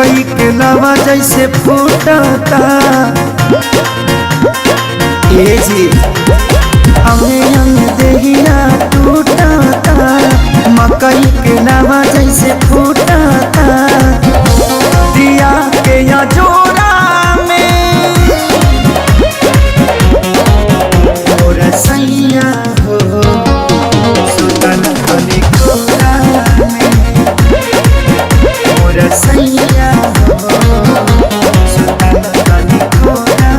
मकई के लावा जैसे फूटता ए जी हमें अंग देहिया टूटता मकई के लावा जैसे फूटता दिया के या जोड़ा में और सैया हो सुतल खली कोरा में और सैया हो सुतल खली कोरा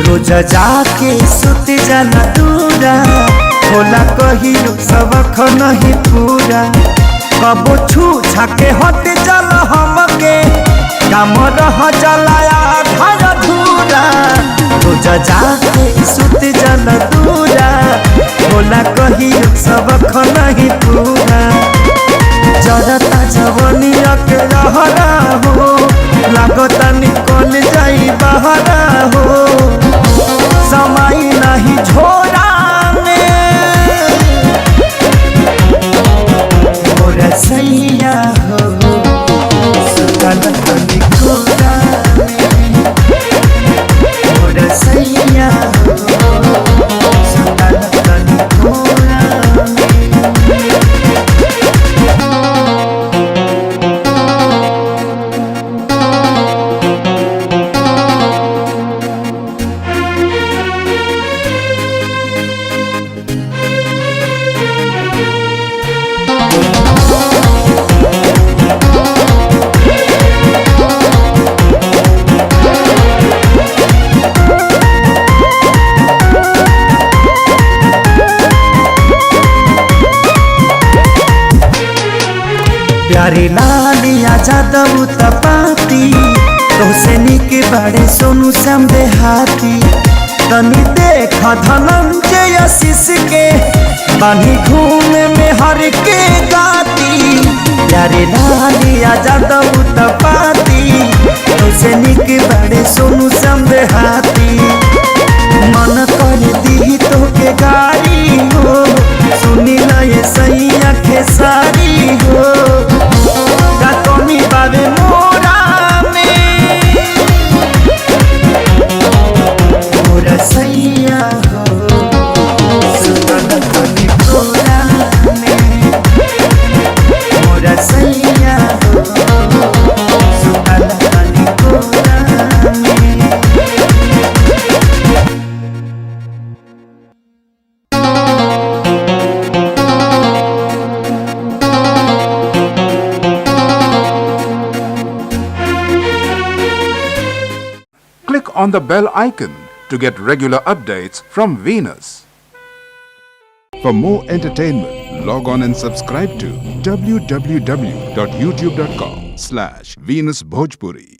रोज जाके सुत जाना दूरा होला कहियो सबक नहीं पूरा कबो छू छाके हट चल हमके काम रह चलाया घर धूरा रोज जाके सुत जाना दूरा होला कहियो सबक नहीं पूरा जरता जवनिया के रहरा हो लागता निकल जाई बहरा हो समय नहीं छोड़ा में और सैया हो सुतल खली कोरा में और सैया हो सुतल खली कोरा में प्यारे लालिया जादव तपाती तोसे निके बड़े सोनू समझे हाथी तनी देख धनंजय आशीष के बानी घूमे में हर के गाती प्यारे लालिया जादव तपाती तोसे निके बड़े सोनू समझे हाथी मन कर दी तो के गाड़ी हो सुनी ना ये सही आँखें सारी हो कमी बाबे मोरा में मोरा सैया हो सुतल खली कोरा में मोरा सैया हो सुतल खली कोरा में Click on the bell icon to get regular updates from Venus. For more entertainment, log on and subscribe to www.youtube.com/VenusBhojpuri.